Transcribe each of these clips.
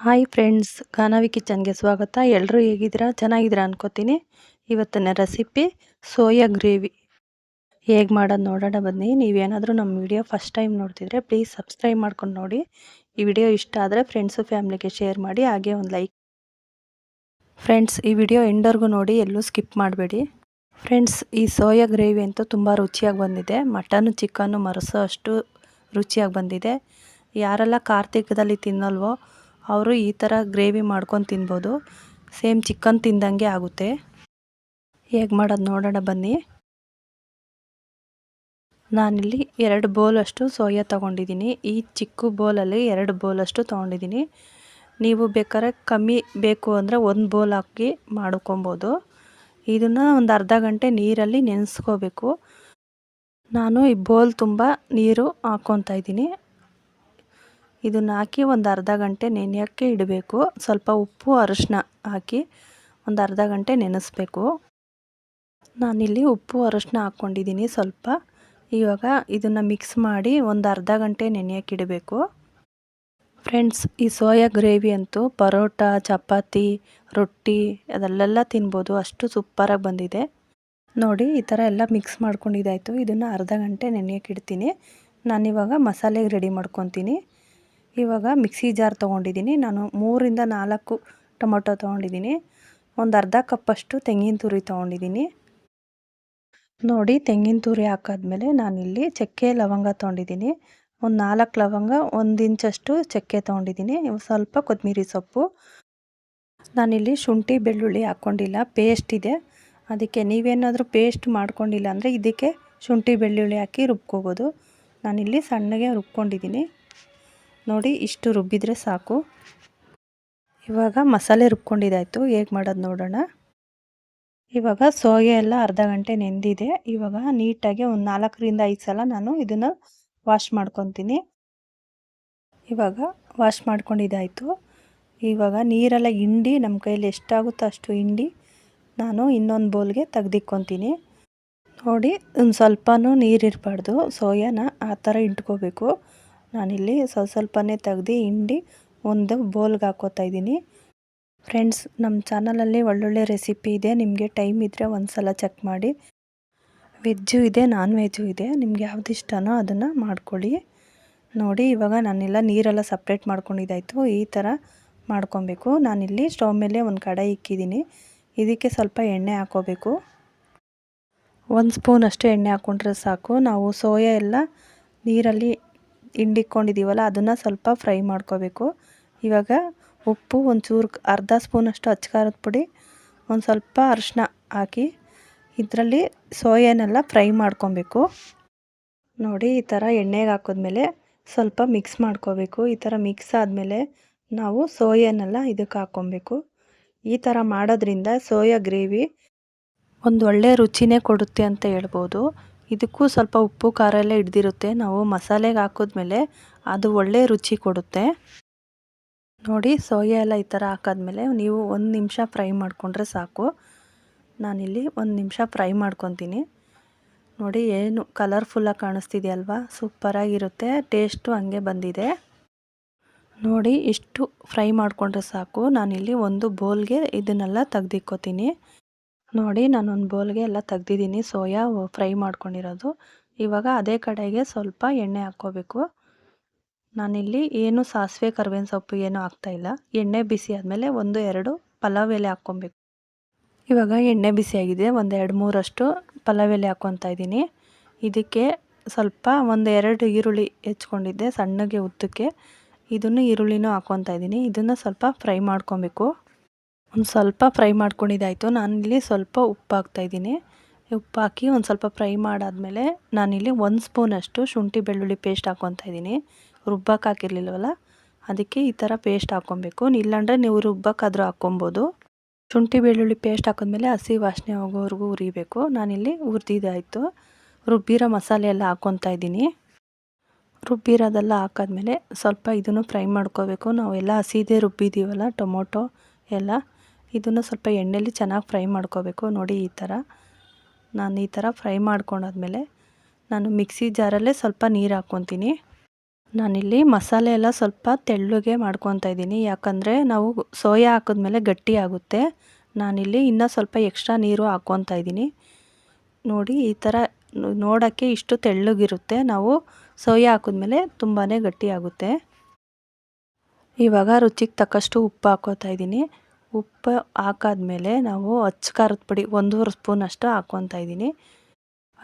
Hi friends, Ganavi ಕಿಚನ್ಗೆ ಸ್ವಾಗತ. ಎಲ್ಲರೂ ಹೇಗಿದ್ದೀರಾ? ಚೆನ್ನಾಗಿದ್ದೀರಾ ಅನ್ಕೋತೀನಿ. ಇವತ್ತಿನ ರೆಸಿಪಿ ಸೋಯಾ ಗ್ರೇವಿ ಹೇಗೆ ಮಾಡೋದು ನೋಡೋಣ ಬನ್ನಿ. ನೀವೇನಾದರೂ ನಮ್ಮ ವಿಡಿಯೋ ಫಸ್ಟ್ ಟೈಮ್ ನೋಡ್ತಿದ್ರೆ ಪ್ಲೀಸ್ ಸಬ್ಸ್ಕ್ರೈಬ್ ಮಾಡ್ಕೊಂಡು ನೋಡಿ. ಈ ವಿಡಿಯೋ ಇಷ್ಟ ಆದರೆ ಫ್ರೆಂಡ್ಸು ಫ್ಯಾಮ್ಲಿಗೆ ಶೇರ್ ಮಾಡಿ, ಹಾಗೆ ಒಂದು ಲೈಕ್. ಫ್ರೆಂಡ್ಸ್, ಈ ವಿಡಿಯೋ ಎಂಡರ್ಗೂ ನೋಡಿ, ಎಲ್ಲೂ ಸ್ಕಿಪ್ ಮಾಡಬೇಡಿ. ಫ್ರೆಂಡ್ಸ್, ಈ ಸೋಯಾ ಗ್ರೇವಿ ಅಂತೂ ತುಂಬ ರುಚಿಯಾಗಿ ಬಂದಿದೆ. ಮಟನ್ನು ಚಿಕನ್ನು ಮರೆಸೋ ಅಷ್ಟು ರುಚಿಯಾಗಿ ಬಂದಿದೆ. ಯಾರೆಲ್ಲ ಕಾರ್ತಿಕದಲ್ಲಿ ತಿನ್ನಲ್ವೋ ಅವರು ಈ ಥರ ಗ್ರೇವಿ ಮಾಡ್ಕೊಂಡು ತಿನ್ಬೋದು. ಸೇಮ್ ಚಿಕನ್ ತಿಂದಂಗೆ ಆಗುತ್ತೆ. ಹೇಗೆ ಮಾಡೋದು ನೋಡೋಣ ಬನ್ನಿ. ನಾನಿಲ್ಲಿ 2 ಬೌಲಷ್ಟು ಸೋಯಾ ತೊಗೊಂಡಿದ್ದೀನಿ. ಈ ಚಿಕ್ಕ ಬೌಲಲ್ಲಿ 2 ಬೌಲಷ್ಟು ತೊಗೊಂಡಿದ್ದೀನಿ. ನೀವು ಬೇಕಾದ್ರೆ ಕಮ್ಮಿ ಬೇಕು ಅಂದರೆ 1 ಬೌಲ್ ಹಾಕಿ ಮಾಡ್ಕೊಬೋದು. ಇದನ್ನು ಒಂದು ಅರ್ಧ ಗಂಟೆ ನೀರಲ್ಲಿ ನೆನೆಸ್ಕೋಬೇಕು. ನಾನು ಈ ಬೌಲ್ ತುಂಬ ನೀರು ಹಾಕ್ಕೊತಾ ಇದ್ದೀನಿ. ಇದನ್ನು ಹಾಕಿ ಒಂದು ಅರ್ಧ ಗಂಟೆ ನೆನೆಯೋಕ್ಕೆ ಇಡಬೇಕು. ಸ್ವಲ್ಪ ಉಪ್ಪು ಅರಿಶಿನ ಹಾಕಿ ಒಂದು ಅರ್ಧ ಗಂಟೆ ನೆನೆಸ್ಬೇಕು. ನಾನಿಲ್ಲಿ ಉಪ್ಪು ಅರಿಶಿನ ಹಾಕ್ಕೊಂಡಿದ್ದೀನಿ ಸ್ವಲ್ಪ. ಇವಾಗ ಇದನ್ನು ಮಿಕ್ಸ್ ಮಾಡಿ ಒಂದು ಅರ್ಧ ಗಂಟೆ ನೆನೆಯೋಕ್ಕೆ ಇಡಬೇಕು. ಫ್ರೆಂಡ್ಸ್, ಈ ಸೋಯಾ ಗ್ರೇವಿ ಅಂತೂ ಪರೋಟ, ಚಪಾತಿ, ರೊಟ್ಟಿ ಅದರಲ್ಲೆಲ್ಲ ತಿನ್ಬೋದು. ಅಷ್ಟು ಸೂಪರಾಗಿ ಬಂದಿದೆ ನೋಡಿ. ಈ ಥರ ಎಲ್ಲ ಮಿಕ್ಸ್ ಮಾಡ್ಕೊಂಡಿದ್ದಾಯಿತು. ಇದನ್ನು ಅರ್ಧ ಗಂಟೆ ನೆನೆಯೋಕ್ಕೆ ಇಡ್ತೀನಿ. ನಾನಿವಾಗ ಮಸಾಲೆಗೆ ರೆಡಿ ಮಾಡ್ಕೊತೀನಿ. ಇವಾಗ ಮಿಕ್ಸಿ ಜಾರ್ ತೊಗೊಂಡಿದ್ದೀನಿ. ನಾನು 3 ರಿಂದ 4 ಟೊಮೊಟೊ ತೊಗೊಂಡಿದ್ದೀನಿ. ಒಂದು ಅರ್ಧ ಕಪ್ಪಷ್ಟು ತೆಂಗಿನ ತುರಿ ತೊಗೊಂಡಿದ್ದೀನಿ ನೋಡಿ. ತೆಂಗಿನ ತುರಿ ಹಾಕಾದ್ಮೇಲೆ ನಾನಿಲ್ಲಿ ಚಕ್ಕೆ ಲವಂಗ ತೊಗೊಂಡಿದ್ದೀನಿ. ಒಂದು 4 ಲವಂಗ, 1 ಇಂಚಷ್ಟು ಚಕ್ಕೆ ತೊಗೊಂಡಿದ್ದೀನಿ. ಸ್ವಲ್ಪ ಕೊತ್ತಂಬರಿ ಸೊಪ್ಪು. ನಾನಿಲ್ಲಿ ಶುಂಠಿ ಬೆಳ್ಳುಳ್ಳಿ ಹಾಕ್ಕೊಂಡಿಲ್ಲ, ಪೇಸ್ಟ್ ಇದೆ. ಅದಕ್ಕೆ ನೀವೇನಾದರೂ ಪೇಸ್ಟ್ ಮಾಡ್ಕೊಂಡಿಲ್ಲ ಅಂದರೆ ಇದಕ್ಕೆ ಶುಂಠಿ ಬೆಳ್ಳುಳ್ಳಿ ಹಾಕಿ ರುಬ್ಕೋಬೋದು. ನಾನಿಲ್ಲಿ ಸಣ್ಣಗೆ ರುಬ್ಕೊಂಡಿದ್ದೀನಿ ನೋಡಿ. ಇಷ್ಟು ರುಬ್ಬಿದರೆ ಸಾಕು. ಇವಾಗ ಮಸಾಲೆ ರುಬ್ಕೊಂಡಿದ್ದಾಯಿತು. ಹೇಗೆ ಮಾಡೋದು ನೋಡೋಣ. ಇವಾಗ ಸೋಯಾ ಎಲ್ಲ ಅರ್ಧ ಗಂಟೆ ನೆಂದಿದೆ. ಇವಾಗ ನೀಟಾಗಿ ಒಂದು 4 ರಿಂದ 5 ಸಲ ನಾನು ಇದನ್ನು ವಾಶ್ ಮಾಡ್ಕೊತೀನಿ. ಇವಾಗ ವಾಶ್ ಮಾಡ್ಕೊಂಡಿದ್ದಾಯಿತು. ಇವಾಗ ನೀರೆಲ್ಲ ಹಿಂಡಿ ನಮ್ಮ ಕೈಯಲ್ಲಿ ಎಷ್ಟಾಗುತ್ತೋ ಅಷ್ಟು ಹಿಂಡಿ ನಾನು ಇನ್ನೊಂದು ಬೌಲ್ಗೆ ತೆಗ್ದಿಕ್ಕೊತೀನಿ ನೋಡಿ. ಒಂದು ಸ್ವಲ್ಪನೂ ನೀರಿರಬಾರ್ದು, ಸೋಯಾನ ಆ ಥರ ಇಟ್ಕೋಬೇಕು. ನಾನಿಲ್ಲಿ ಸ್ವಲ್ಪನೇ ತೆಗ್ದು ಹಿಂಡಿ ಒಂದು ಬೌಲ್ಗೆ ಹಾಕ್ಕೋತಾ ಇದ್ದೀನಿ. ಫ್ರೆಂಡ್ಸ್, ನಮ್ಮ ಚಾನಲಲ್ಲಿ ಒಳ್ಳೊಳ್ಳೆ ರೆಸಿಪಿ ಇದೆ. ನಿಮಗೆ ಟೈಮ್ ಇದ್ದರೆ ಒಂದು ಸಲ ಚೆಕ್ ಮಾಡಿ. ವೆಜ್ಜು ಇದೆ, ನಾನ್ ವೆಜ್ಜು ಇದೆ. ನಿಮ್ಗೆ ಯಾವ್ದು ಇಷ್ಟನೋ ಅದನ್ನು ಮಾಡ್ಕೊಳ್ಳಿ ನೋಡಿ. ಇವಾಗ ನಾನೆಲ್ಲ ನೀರೆಲ್ಲ ಸಪ್ರೇಟ್ ಮಾಡ್ಕೊಂಡಿದ್ದಾಯಿತು. ಈ ಥರ ಮಾಡ್ಕೊಬೇಕು. ನಾನಿಲ್ಲಿ ಸ್ಟವ್ ಮೇಲೆ ಒಂದು ಕಡಾಯಿ ಇಕ್ಕಿದ್ದೀನಿ. ಇದಕ್ಕೆ ಸ್ವಲ್ಪ ಎಣ್ಣೆ ಹಾಕ್ಕೋಬೇಕು. 1 ಸ್ಪೂನಷ್ಟು ಎಣ್ಣೆ ಹಾಕ್ಕೊಂಡ್ರೆ ಸಾಕು. ನಾವು ಸೋಯಾ ಎಲ್ಲ ನೀರಲ್ಲಿ ಹಿಂಡಿಕ್ಕೊಂಡಿದ್ದೀವಲ್ಲ, ಅದನ್ನು ಸ್ವಲ್ಪ ಫ್ರೈ ಮಾಡ್ಕೋಬೇಕು. ಇವಾಗ ಉಪ್ಪು, ಒಂಚೂರು ಅರ್ಧ ಸ್ಪೂನಷ್ಟು ಅಚ್ಚಕಾರದ ಪುಡಿ, ಒಂದು ಸ್ವಲ್ಪ ಅರಿಶಿನ ಹಾಕಿ ಇದರಲ್ಲಿ ಸೋಯಾನೆಲ್ಲ ಫ್ರೈ ಮಾಡ್ಕೊಬೇಕು ನೋಡಿ. ಈ ಥರ ಎಣ್ಣೆಗೆ ಹಾಕಿದ್ಮೇಲೆ ಸ್ವಲ್ಪ ಮಿಕ್ಸ್ ಮಾಡ್ಕೋಬೇಕು. ಈ ಥರ ಮಿಕ್ಸ್ ಆದಮೇಲೆ ನಾವು ಸೋಯಾನೆಲ್ಲ ಇದಕ್ಕೆ ಹಾಕ್ಕೊಬೇಕು. ಈ ಥರ ಮಾಡೋದ್ರಿಂದ ಸೋಯಾ ಗ್ರೇವಿ ಒಂದು ಒಳ್ಳೆ ರುಚಿನೇ ಕೊಡುತ್ತೆ ಅಂತ ಹೇಳ್ಬೋದು. ಇದಕ್ಕೂ ಸ್ವಲ್ಪ ಉಪ್ಪು ಖಾರ ಎಲ್ಲ ಹಿಡ್ದಿರುತ್ತೆ. ನಾವು ಮಸಾಲೆಗೆ ಹಾಕಿದ್ಮೇಲೆ ಅದು ಒಳ್ಳೆ ರುಚಿ ಕೊಡುತ್ತೆ ನೋಡಿ. ಸೋಯಾ ಎಲ್ಲ ಈ ಥರ ಹಾಕಾದ್ಮೇಲೆ ನೀವು 1 ನಿಮಿಷ ಫ್ರೈ ಮಾಡಿಕೊಂಡ್ರೆ ಸಾಕು. ನಾನಿಲ್ಲಿ 1 ನಿಮಿಷ ಫ್ರೈ ಮಾಡ್ಕೊತೀನಿ ನೋಡಿ. ಏನು ಕಲರ್ಫುಲ್ಲಾಗಿ ಕಾಣಿಸ್ತಿದೆಯಲ್ವಾ, ಸೂಪರಾಗಿರುತ್ತೆ. ಟೇಸ್ಟು ಹಂಗೆ ಬಂದಿದೆ ನೋಡಿ. ಇಷ್ಟು ಫ್ರೈ ಮಾಡಿಕೊಂಡ್ರೆ ಸಾಕು. ನಾನಿಲ್ಲಿ ಒಂದು ಬೌಲ್ಗೆ ಇದನ್ನೆಲ್ಲ ತೆಗ್ದಿಕ್ಕೋತೀನಿ ನೋಡಿ. ನಾನೊಂದು ಬೌಲ್ಗೆ ಎಲ್ಲ ತೆಗ್ದಿದ್ದೀನಿ ಸೋಯಾ ಫ್ರೈ ಮಾಡ್ಕೊಂಡಿರೋದು. ಇವಾಗ ಅದೇ ಕಡೆಗೆ ಸ್ವಲ್ಪ ಎಣ್ಣೆ ಹಾಕ್ಕೋಬೇಕು. ನಾನಿಲ್ಲಿ ಏನು ಸಾಸಿವೆ ಕರಿಬೇವಿನ ಸೊಪ್ಪು ಏನೂ ಹಾಕ್ತಾಯಿಲ್ಲ. ಎಣ್ಣೆ ಬಿಸಿ ಆದಮೇಲೆ 1-2 ಪಲಾವ್ ಎಲೆ ಹಾಕ್ಕೊಬೇಕು. ಇವಾಗ ಎಣ್ಣೆ ಬಿಸಿಯಾಗಿದೆ. 1-2-3 ಅಷ್ಟು ಪಲಾವ್ ಎಲೆ ಹಾಕ್ಕೊತಾ ಇದ್ದೀನಿ. ಇದಕ್ಕೆ ಸ್ವಲ್ಪ 1-2 ಈರುಳ್ಳಿ ಹೆಚ್ಕೊಂಡಿದ್ದೆ ಸಣ್ಣಗೆ ಉದ್ದಕ್ಕೆ. ಇದನ್ನು ಈರುಳ್ಳಿನೂ ಹಾಕ್ಕೊತಾ ಇದ್ದೀನಿ. ಇದನ್ನು ಸ್ವಲ್ಪ ಫ್ರೈ ಮಾಡ್ಕೊಬೇಕು. ಒಂದು ಸ್ವಲ್ಪ ಫ್ರೈ ಮಾಡ್ಕೊಂಡಿದ್ದಾಯಿತು. ನಾನಿಲ್ಲಿ ಸ್ವಲ್ಪ ಉಪ್ಪು ಹಾಕ್ತಾಯಿದ್ದೀನಿ. ಉಪ್ಪು ಹಾಕಿ ಒಂದು ಸ್ವಲ್ಪ ಫ್ರೈ ಮಾಡಾದಮೇಲೆ ನಾನಿಲ್ಲಿ 1 ಸ್ಪೂನಷ್ಟು ಶುಂಠಿ ಬೆಳ್ಳುಳ್ಳಿ ಪೇಸ್ಟ್ ಹಾಕ್ಕೊತಾ ಇದ್ದೀನಿ. ರುಬ್ಬಕ್ಕೆ ಹಾಕಿರ್ಲಿಲ್ವಲ್ಲ, ಅದಕ್ಕೆ ಈ ಥರ ಪೇಸ್ಟ್ ಹಾಕ್ಕೊಬೇಕು. ಇಲ್ಲಾಂದರೆ ನೀವು ರುಬ್ಬಕ್ಕಾದರೂ ಹಾಕ್ಕೊಬೋದು. ಶುಂಠಿ ಬೆಳ್ಳುಳ್ಳಿ ಪೇಸ್ಟ್ ಹಾಕಿದ್ಮೇಲೆ ಹಸಿ ವಾಸನೆ ಹೋಗೋವರೆಗೂ ಹುರಿಬೇಕು. ನಾನಿಲ್ಲಿ ಹುರಿದಿದ್ದಾಯಿತು. ರುಬ್ಬಿರೋ ಮಸಾಲೆ ಎಲ್ಲ ಹಾಕ್ಕೊತಾ ಇದ್ದೀನಿ. ರುಬ್ಬಿರೋದೆಲ್ಲ ಹಾಕಾದ್ಮೇಲೆ ಸ್ವಲ್ಪ ಇದನ್ನು ಫ್ರೈ ಮಾಡ್ಕೋಬೇಕು. ನಾವೆಲ್ಲ ಹಸಿದೇ ರುಬ್ಬಿದ್ದೀವಲ್ಲ ಟೊಮೊಟೊ ಎಲ್ಲ, ಇದನ್ನು ಸ್ವಲ್ಪ ಎಣ್ಣೆಯಲ್ಲಿ ಚೆನ್ನಾಗಿ ಫ್ರೈ ಮಾಡ್ಕೋಬೇಕು ನೋಡಿ. ಈ ಥರ ನಾನು ಈ ಥರ ಫ್ರೈ ಮಾಡ್ಕೊಂಡಾದ್ಮೇಲೆ ನಾನು ಮಿಕ್ಸಿ ಜಾರಲ್ಲೇ ಸ್ವಲ್ಪ ನೀರು ಹಾಕ್ಕೊತೀನಿ ನಾನಿಲ್ಲಿ ಮಸಾಲೆ ಎಲ್ಲ ಸ್ವಲ್ಪ ತೆಳ್ಳಗೆ ಮಾಡ್ಕೊತಾ ಇದ್ದೀನಿ, ಯಾಕಂದರೆ ನಾವು ಸೋಯಾ ಹಾಕಿದ್ಮೇಲೆ ಗಟ್ಟಿ ಆಗುತ್ತೆ. ನಾನಿಲ್ಲಿ ಇನ್ನೂ ಸ್ವಲ್ಪ ಎಕ್ಸ್ಟ್ರಾ ನೀರು ಹಾಕ್ಕೊತಾ ಇದ್ದೀನಿ. ನೋಡಿ ಈ ಥರ ನೋಡೋಕ್ಕೆ ಇಷ್ಟು ತೆಳ್ಳಗಿರುತ್ತೆ, ನಾವು ಸೋಯಾ ಹಾಕಿದ್ಮೇಲೆ ತುಂಬಾ ಗಟ್ಟಿ ಆಗುತ್ತೆ. ಇವಾಗ ರುಚಿಗೆ ತಕ್ಕಷ್ಟು ಉಪ್ಪು ಹಾಕ್ಕೋತಾ ಇದ್ದೀನಿ. ಉಪ್ಪು ಹಾಕಾದ್ಮೇಲೆ ನಾವು ಅಚ್ಚ ಖಾರದ ಪುಡಿ 1.5 ಸ್ಪೂನಷ್ಟು ಹಾಕ್ಕೊತಾ ಇದ್ದೀನಿ.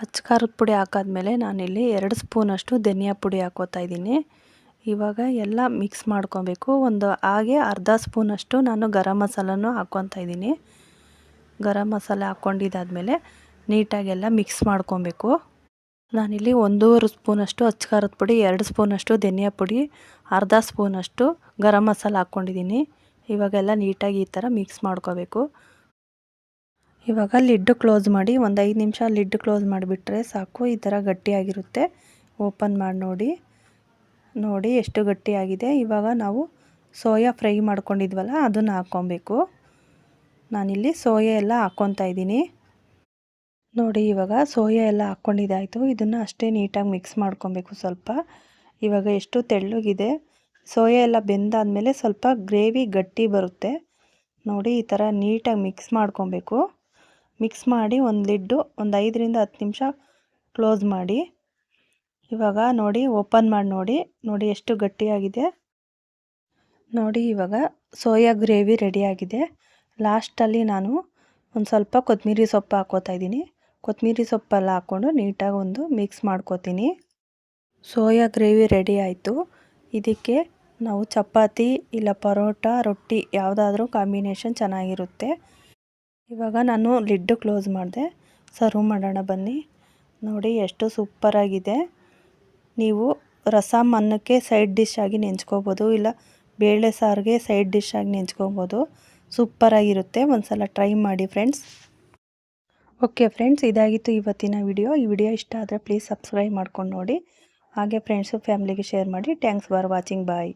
ಅಚ್ಚ ಖಾರದ ಪುಡಿ ಹಾಕಾದ್ಮೇಲೆ ನಾನಿಲ್ಲಿ 2 ಸ್ಪೂನಷ್ಟು ಧನಿಯಾ ಪುಡಿ ಹಾಕ್ಕೋತಾ ಇದ್ದೀನಿ. ಇವಾಗ ಎಲ್ಲ ಮಿಕ್ಸ್ ಮಾಡ್ಕೊಬೇಕು. ಹಾಗೆ ಅರ್ಧ ಸ್ಪೂನಷ್ಟು ನಾನು ಗರಂ ಮಸಾಲನೂ ಹಾಕ್ಕೊತಾ ಇದ್ದೀನಿ. ಗರಂ ಮಸಾಲೆ ಹಾಕ್ಕೊಂಡಿದ್ದಾದಮೇಲೆ ನೀಟಾಗೆಲ್ಲ ಮಿಕ್ಸ್ ಮಾಡ್ಕೊಬೇಕು. ನಾನಿಲ್ಲಿ 1.5 ಸ್ಪೂನಷ್ಟು ಅಚ್ಚ ಖಾರದ ಪುಡಿ, 2 ಸ್ಪೂನಷ್ಟು ಧನಿಯಾ ಪುಡಿ, ಅರ್ಧ ಸ್ಪೂನಷ್ಟು ಗರಂ ಮಸಾಲ ಹಾಕ್ಕೊಂಡಿದ್ದೀನಿ. ಇವಾಗೆಲ್ಲ ನೀಟಾಗಿ ಈ ಥರ ಮಿಕ್ಸ್ ಮಾಡ್ಕೋಬೇಕು. ಇವಾಗ ಲಿಡ್ ಕ್ಲೋಸ್ ಮಾಡಿ ಒಂದು 5 ನಿಮಿಷ ಲಿಡ್ ಕ್ಲೋಸ್ ಮಾಡಿಬಿಟ್ರೆ ಸಾಕು. ಈ ಥರ ಗಟ್ಟಿಯಾಗಿರುತ್ತೆ. ಓಪನ್ ಮಾಡಿ ನೋಡಿ ಎಷ್ಟು ಗಟ್ಟಿಯಾಗಿದೆ. ಇವಾಗ ನಾವು ಸೋಯಾ ಫ್ರೈ ಮಾಡ್ಕೊಂಡಿದ್ವಲ್ಲ ಅದನ್ನು ಹಾಕ್ಕೊಬೇಕು. ನಾನಿಲ್ಲಿ ಸೋಯಾ ಎಲ್ಲ ಹಾಕ್ಕೊತಾ ಇದ್ದೀನಿ. ನೋಡಿ ಇವಾಗ ಸೋಯಾ ಎಲ್ಲ ಹಾಕ್ಕೊಂಡಿದ್ದಾಯಿತು. ಇದನ್ನು ಅಷ್ಟೇ ನೀಟಾಗಿ ಮಿಕ್ಸ್ ಮಾಡ್ಕೊಬೇಕು ಸ್ವಲ್ಪ. ಇವಾಗ ಎಷ್ಟು ತೆಳ್ಳಗಿದೆ. ಸೋಯಾ ಎಲ್ಲ ಬೆಂದಾದಮೇಲೆ ಸ್ವಲ್ಪ ಗ್ರೇವಿ ಗಟ್ಟಿ ಬರುತ್ತೆ. ನೋಡಿ ಈ ಥರ ನೀಟಾಗಿ ಮಿಕ್ಸ್ ಮಾಡ್ಕೊಬೇಕು. ಮಿಕ್ಸ್ ಮಾಡಿ ಒಂದು ಲಿಡ್ಡು ಒಂದು 5ರಿಂದ 10 ನಿಮಿಷ ಕ್ಲೋಸ್ ಮಾಡಿ. ಇವಾಗ ನೋಡಿ ಓಪನ್ ಮಾಡಿ ನೋಡಿ ಎಷ್ಟು ಗಟ್ಟಿಯಾಗಿದೆ. ನೋಡಿ ಇವಾಗ ಸೋಯಾ ಗ್ರೇವಿ ರೆಡಿಯಾಗಿದೆ. ಲಾಸ್ಟಲ್ಲಿ ನಾನು ಒಂದು ಸ್ವಲ್ಪ ಕೊತ್ತಂಬರಿ ಸೊಪ್ಪು ಹಾಕ್ಕೋತಾ ಇದ್ದೀನಿ. ಕೊತ್ತಂಬರಿ ಸೊಪ್ಪೆಲ್ಲ ಹಾಕ್ಕೊಂಡು ನೀಟಾಗಿ ಒಂದು ಮಿಕ್ಸ್ ಮಾಡ್ಕೋತೀನಿ. ಸೋಯಾ ಗ್ರೇವಿ ರೆಡಿ ಆಯಿತು. ಇದಕ್ಕೆ ನಾವು ಚಪಾತಿ ಇಲ್ಲ ಪರೋಟ, ರೊಟ್ಟಿ ಯಾವುದಾದ್ರೂ ಕಾಂಬಿನೇಷನ್ ಚೆನ್ನಾಗಿರುತ್ತೆ. ಇವಾಗ ನಾನು ಲಿಡ್ಡು ಕ್ಲೋಸ್ ಮಾಡಿದೆ. ಸರ್ವ್ ಮಾಡೋಣ ಬನ್ನಿ. ನೋಡಿ ಎಷ್ಟು ಸೂಪರಾಗಿದೆ. ನೀವು ರಸಮ್ ಅನ್ನಕ್ಕೆ ಸೈಡ್ ಡಿಶ್ ಆಗಿ ನೆಂಚ್ಕೋಬೋದು, ಇಲ್ಲ ಬೇಳೆ ಸಾರಿಗೆ ಸೈಡ್ ಡಿಶ್ ಆಗಿ ನೆಂಚ್ಕೋಬೋದು. ಸೂಪರಾಗಿರುತ್ತೆ. ಒಂದ್ಸಲ ಟ್ರೈ ಮಾಡಿ ಫ್ರೆಂಡ್ಸ್. ಓಕೆ ಫ್ರೆಂಡ್ಸ್, ಇದಾಗಿತ್ತು ಇವತ್ತಿನ ವಿಡಿಯೋ. ಈ ವಿಡಿಯೋ ಇಷ್ಟ ಆದರೆ ಪ್ಲೀಸ್ ಸಬ್ಸ್ಕ್ರೈಬ್ ಮಾಡ್ಕೊಂಡು ನೋಡಿ. ಹಾಗೆ ಫ್ರೆಂಡ್ಸು ಫ್ಯಾಮಿಲಿಗೆ ಶೇರ್ ಮಾಡಿ. Thanks for watching. ಬಾಯ್.